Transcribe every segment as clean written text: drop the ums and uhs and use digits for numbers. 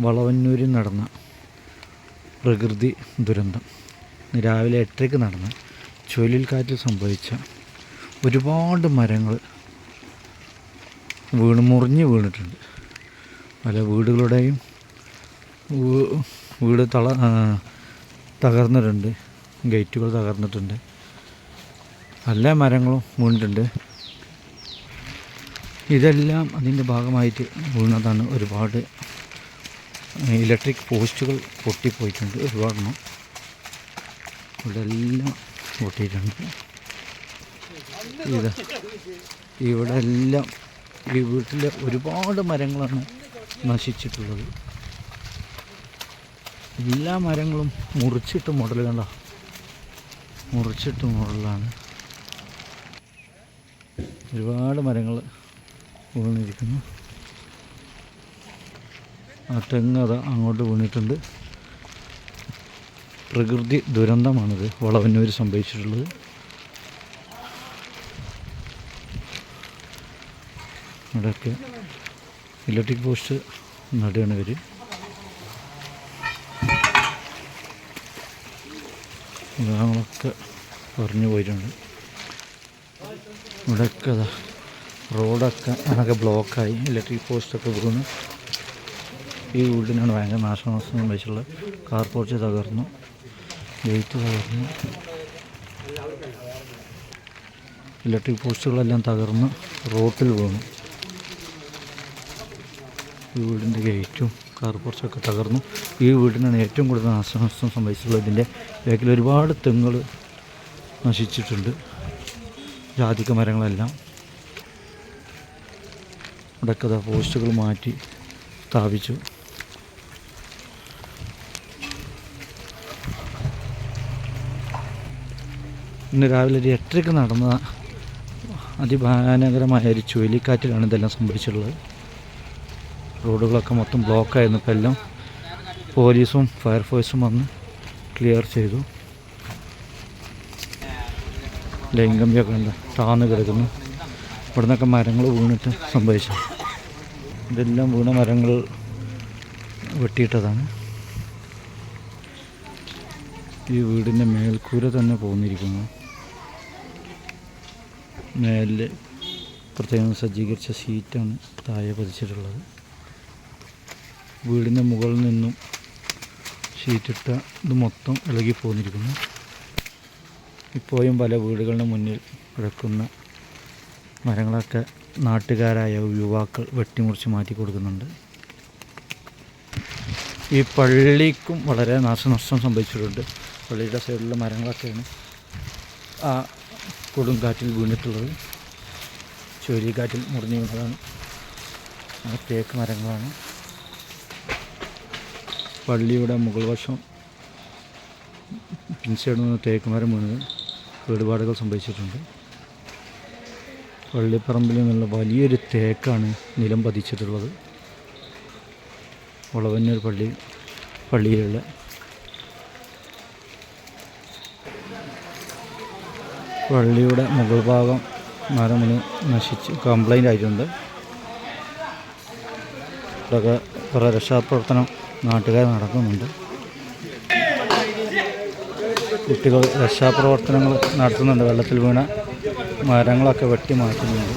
വളവന്നൂരിൽ നടന്ന പ്രകൃതി ദുരന്തം. രാവിലെ 8:30 നടന്ന ചുഴലിക്കാറ്റിൽ സംഭവിച്ച ഒരുപാട് മരങ്ങൾ മുറിഞ്ഞ് വീണിട്ടുണ്ട്. പല വീടുകളുടെയും വീട് തകർന്നിട്ടുണ്ട്, ഗേറ്റുകൾ തകർന്നിട്ടുണ്ട്, പല മരങ്ങളും വീണിട്ടുണ്ട്. ഇതെല്ലാം അതിൻ്റെ ഭാഗമായിട്ട് വീണതാണ്. ഒരുപാട് ഇലക്ട്രിക് പോസ്റ്റുകൾ പൊട്ടിപ്പോയിട്ടുണ്ട്, ഒരുപാടെണ്ണം ഇവിടെ എല്ലാം പൊട്ടിയിട്ടുണ്ട്. ഇവിടെ എല്ലാം ഈ വീട്ടിലെ ഒരുപാട് മരങ്ങളാണ് നശിച്ചിട്ടുള്ളത്. എല്ലാ മരങ്ങളും മുറിച്ചിട്ട് മുടലാണ്. ഒരുപാട് മരങ്ങൾ വീണിരിക്കുന്നു. ആ തെങ്ങ് അങ്ങോട്ട് വീണിട്ടുണ്ട്. പ്രകൃതി ദുരന്തമാണിത് വളവന്നൂർ സംഭവിച്ചിട്ടുള്ളത്. ഇവിടെയൊക്കെ ഇലക്ട്രിക് പോസ്റ്റ് നടുകയാണ് ഇവർ. മൃഗങ്ങളൊക്കെ പറഞ്ഞു പോയിട്ടുണ്ട്. ഇവിടെയൊക്കെ റോഡൊക്കെ ആകെ ബ്ലോക്കായി, ഇലക്ട്രിക് പോസ്റ്റൊക്കെ വീണ്. ഈ വീടിനാണ് ഭയങ്കര നാശനഷ്ടം സംഭവിച്ചുള്ളത്. കാർ പോർച്ച് തകർന്നു, ഗേറ്റ് തകർന്നു, ഇലക്ട്രിക് പോസ്റ്റുകളെല്ലാം തകർന്ന് റോട്ടിൽ വീണു. ഈ വീടിൻ്റെ ഗേറ്റും കാർ പോർച്ചൊക്കെ തകർന്നു. ഈ വീടിനാണ് ഏറ്റവും കൂടുതൽ നാശനഷ്ടം സംഭവിച്ചിട്ടുള്ളത്. ഇതിൻ്റെ ബാക്കിൽ ഒരുപാട് തെങ്ങുകൾ നശിച്ചിട്ടുണ്ട്, ജാതിക്ക മരങ്ങളെല്ലാം. ഇവിടെയൊക്കെ പോസ്റ്റുകൾ മാറ്റി സ്ഥാപിച്ചു. ഇന്ന് രാവിലെ 8:30 നടന്ന അതിഭയാനകരമായ ഒരു ചുഴലിക്കാറ്റിലാണ് ഇതെല്ലാം സംഭവിച്ചിട്ടുള്ളത്. റോഡുകളൊക്കെ മൊത്തം ബ്ലോക്കായിരുന്നു. ഇപ്പം എല്ലാം പോലീസും ഫയർഫോഴ്സും വന്ന് ക്ലിയർ ചെയ്തു. ലൈൻ കമ്പിയൊക്കെ ഉണ്ട്, താന്ന് കിടക്കുന്നു. ഇവിടെ നിന്നൊക്കെ മരങ്ങൾ വീണിട്ട് സംഭവിച്ചു. ഇതെല്ലാം വീണ മരങ്ങൾ വെട്ടിയിട്ടതാണ്. ഈ വീടിൻ്റെ മേൽക്കൂര തന്നെ പോന്നിരിക്കുന്നു. മേലിൽ പ്രത്യേകം സജ്ജീകരിച്ച ഷീറ്റാണ് താഴെ പതിച്ചിട്ടുള്ളത്. വീടിൻ്റെ മുകളിൽ നിന്നും ഷീറ്റിട്ട ഇത് മൊത്തം ഇളകി പോന്നിരിക്കുന്നു. ഇപ്പോഴും പല വീടുകളുടെ മുന്നിൽ കിടക്കുന്ന മരങ്ങളൊക്കെ നാട്ടുകാരായ യുവാക്കൾ വെട്ടിമുറിച്ച് മാറ്റി കൊടുക്കുന്നുണ്ട്. ഈ പള്ളിക്കും വളരെ നാശനഷ്ടം സംഭവിച്ചിട്ടുണ്ട്. പള്ളിയുടെ സൈഡിലുള്ള മരങ്ങളൊക്കെയാണ് ആ കൊടുങ്കാറ്റിൽ വീണിട്ടുള്ളത്. ചുഴലിക്കാറ്റിൽ മുറിഞ്ഞു വീണതാണ്. ആ തേക്ക് മരങ്ങളാണ്. പള്ളിയുടെ മുകൾ വശം പിൻസൈഡിൽ നിന്ന് തേക്ക് മരം വീണത് കേടുപാടുകൾ സംഭവിച്ചിട്ടുണ്ട്. പള്ളിപ്പറമ്പിൽ നിന്നുള്ള വലിയൊരു തേക്കാണ് നിലം പതിച്ചിട്ടുള്ളത്. വളവന്നൂർ പള്ളിയിലുള്ള പള്ളിയുടെ മുകൾ ഭാഗം മരം നശിച്ച് കംപ്ലൈൻ്റ് ആയിട്ടുണ്ട്. ഇതൊക്കെ കുറേ രക്ഷാപ്രവർത്തനം നാട്ടുകാർ നടക്കുന്നുണ്ട്. കുട്ടികൾ രക്ഷാപ്രവർത്തനങ്ങൾ നടത്തുന്നുണ്ട്. വെള്ളത്തിൽ വീണ മരങ്ങളൊക്കെ വെട്ടി മാറ്റുന്നുണ്ട്.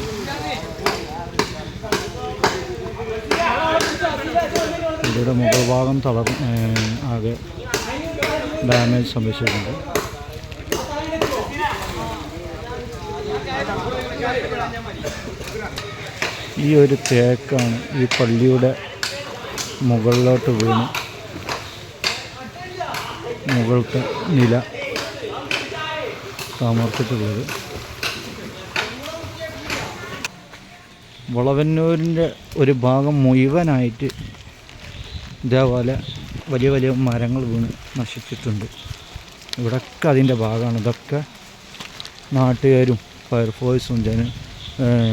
ഇതിയുടെ മുകൾ ഭാഗം ആകെ ഡാമേജ് സംഭവിച്ചിട്ടുണ്ട്. ഈ ഒരു തേക്കാണ് ഈ പള്ളിയുടെ മുകളിലോട്ട് വീണ് മുകൾക്ക് നില താമർത്തിട്ടുള്ളത്. വളവന്നൂരിൻ്റെ ഒരു ഭാഗം മുഴുവനായിട്ട് ഇതേപോലെ വലിയ വലിയ മരങ്ങൾ വീണ് നശിച്ചിട്ടുണ്ട്. ഇവിടെയൊക്കെ അതിൻ്റെ ഭാഗമാണ്. ഇതൊക്കെ നാട്ടുകാരും ഫയർഫോഴ്സും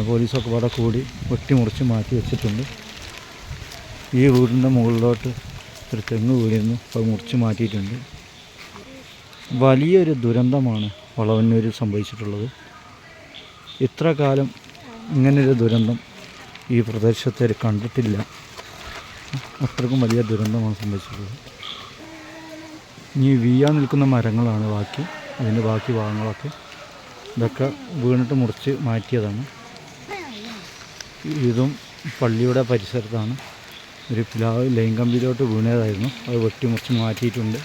പോലീസൊക്കെ ഇവിടെ കൂടി വെട്ടിമുറിച്ച് മാറ്റി വെച്ചിട്ടുണ്ട്. ഈ വീടിൻ്റെ മുകളിലോട്ട് ഒരു തെങ്ങ് വീണിരുന്നു, അത് മുറിച്ച് മാറ്റിയിട്ടുണ്ട്. വലിയൊരു ദുരന്തമാണ് വളവന്നൂരിൽ സംഭവിച്ചിട്ടുള്ളത്. ഇത്ര കാലം ഇങ്ങനൊരു ദുരന്തം ഈ പ്രദേശത്ത് കണ്ടിട്ടില്ല. അത്രക്കും വലിയ ദുരന്തമാണ് സംഭവിച്ചിട്ടുള്ളത്. ഇനി വീഴാൻ നിൽക്കുന്ന മരങ്ങളാണ് ബാക്കി, അതിൻ്റെ ബാക്കി ഭാഗങ്ങളൊക്കെ ഇതൊക്കെ വീണിട്ട് മുറിച്ച് മാറ്റിയതാണ്. ഇതും പള്ളിയുടെ പരിസരത്താണ്. ഒരു പ്ലാവ് ലൈൻ കമ്പിയിലോട്ട് വീണതായിരുന്നു, അത് വെട്ടിമുറിച്ച് മാറ്റിയിട്ടുണ്ട്.